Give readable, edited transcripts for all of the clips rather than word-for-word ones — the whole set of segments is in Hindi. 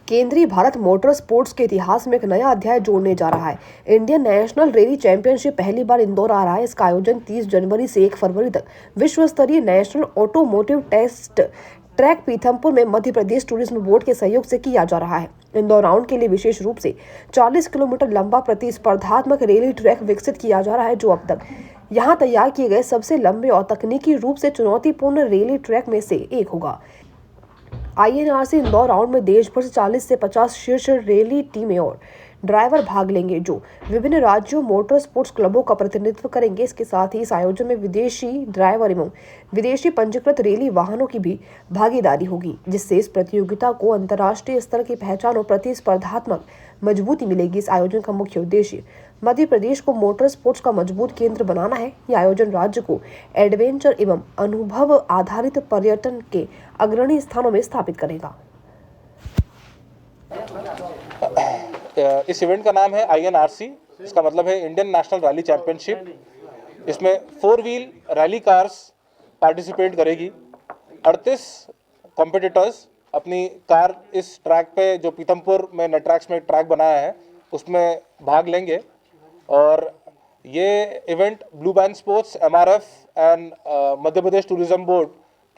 केंद्रीय भारत मोटर स्पोर्ट्स के इतिहास में एक नया अध्याय जोड़ने जा रहा है। इंडियन नेशनल रैली चैंपियनशिप पहली बार इंदौर आ रहा है। इसका आयोजन 30 जनवरी से 1 फरवरी तक विश्व स्तरीय national automotive test track Pithampur में मध्य प्रदेश टूरिज्म बोर्ड के सहयोग से किया जा रहा है। इंदौर राउंड के लिए विशेष रूप से 40 किलोमीटर लंबा प्रतिस्पर्धात्मक रैली ट्रैक विकसित किया जा रहा है, जो अब तक यहाँ तैयार किए गए सबसे लंबे और तकनीकी रूप से चुनौतीपूर्ण रैली ट्रैक में से एक होगा। INRC इंदौर राउंड में देश भर से 40 से 50 शीर्ष रैली टीमें और ड्राइवर भाग लेंगे, जो विभिन्न राज्यों मोटर स्पोर्ट्स क्लबों का प्रतिनिधित्व करेंगे। इसके साथ ही इस आयोजन में विदेशी ड्राइवर एवं विदेशी पंजीकृत रैली वाहनों की भी भागीदारी होगी, जिससे इस प्रतियोगिता को अंतर्राष्ट्रीय स्तर की पहचान और प्रतिस्पर्धात्मक मजबूती मिलेगी। इस आयोजन का मुख्य उद्देश्य मध्य प्रदेश को मोटर स्पोर्ट्स का मजबूत केंद्र बनाना है। यह आयोजन राज्य को एडवेंचर एवं अनुभव आधारित पर्यटन के अग्रणी स्थानों में स्थापित करेगा। इस इवेंट का नाम है INRC। इसका मतलब है इंडियन नेशनल रैली चैंपियनशिप। इसमें 4 व्हील रैली कार्स पार्टिसिपेट करेगी। 38 कॉम्पिटिटर्स अपनी कार इस ट्रैक पे, जो पीथमपुर में नेट्रैक्स में ट्रैक बनाया है, उसमें भाग लेंगे। और ये event blue band sports, MRF and Madhya Pradesh tourism board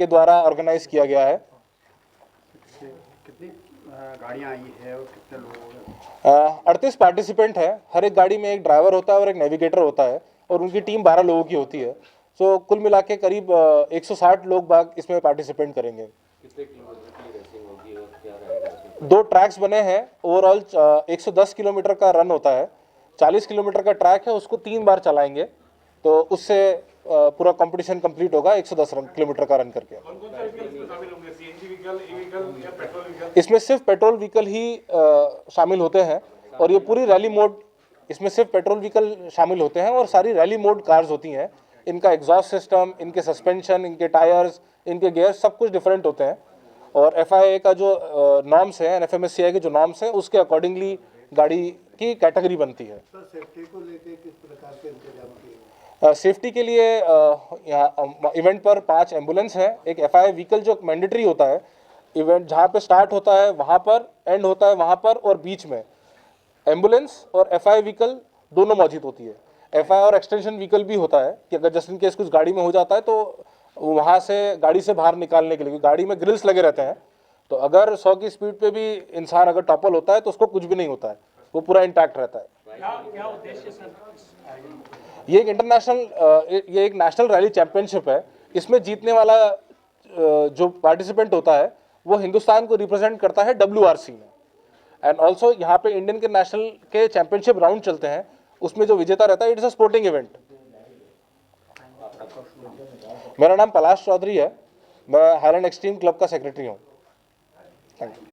के द्वारा ऑर्गेनाइज किया गया है। कितनी गाड़ियाँ आई है और कितने लोग? 38 पार्टिसिपेंट है। हर एक गाड़ी में एक ड्राइवर होता है और एक नेविगेटर होता है, और उनकी टीम 12 लोगों की होती है। सो कुल मिला के करीब 160 लोग बाग इसमें पार्टिसिपेंट करेंगे। कितने किलोमीटर की रेसिंग होगी और क्या रहेगा? 2 ट्रैक्स बने हैं। ओवरऑल 110 किलोमीटर का रन होता है। 40 किलोमीटर का ट्रैक है, उसको 3 बार चलाएंगे, तो उससे पूरा कंपटीशन कंप्लीट होगा 110 किलोमीटर का रन करके। इसमें सिर्फ पेट्रोल व्हीकल ही शामिल होते हैं, और ये पूरी रैली मोड, इसमें सिर्फ पेट्रोल व्हीकल शामिल होते हैं और सारी रैली मोड कार्स होती हैं। इनका एग्जॉस्ट सिस्टम, इनके सस्पेंशन, इनके टायर्स, इनके गियर सब कुछ डिफरेंट होते हैं। और FIA का जो नॉर्म्स है, NFMSCI के जो नॉर्म्स हैं, उसके अकॉर्डिंगली गाड़ी की कैटेगरी बनती है। सेफ्टी को लेकर किस प्रकार के इंतजाम किए? सेफ्टी के लिए यहाँ इवेंट पर 5 एम्बुलेंस है। एक FIA व्हीकल जो मैंडेटरी होता है, इवेंट जहाँ पे स्टार्ट होता है वहाँ पर, एंड होता है वहाँ पर, और बीच में एम्बुलेंस और FIA व्हीकल दोनों मौजूद होती है। FIA और एक्सटेंशन व्हीकल भी होता है कि अगर जस्ट इन केस कुछ गाड़ी में हो जाता है तो वहाँ से गाड़ी से बाहर निकालने के लिए, गाड़ी में ग्रिल्स लगे रहते हैं, तो अगर 100 की स्पीड पे भी इंसान अगर टॉपल होता है तो उसको कुछ भी नहीं होता है, वो पूरा इंटैक्ट रहता है। क्या उद्देश्य सर? ये एक इंटरनेशनल, ये एक नेशनल रैली चैंपियनशिप है। इसमें जीतने वाला जो पार्टिसिपेंट होता है वो हिंदुस्तान को रिप्रेजेंट करता है WRC में। एंड ऑल्सो यहाँ पे इंडियन के नेशनल के चैंपियनशिप राउंड चलते हैं, उसमें जो विजेता रहता है, it is a sporting event. मेरा नाम पलाश चौधरी है, मैं हाईलैंड एक्सट्रीम क्लब का सेक्रेटरी हूँ। Thank you.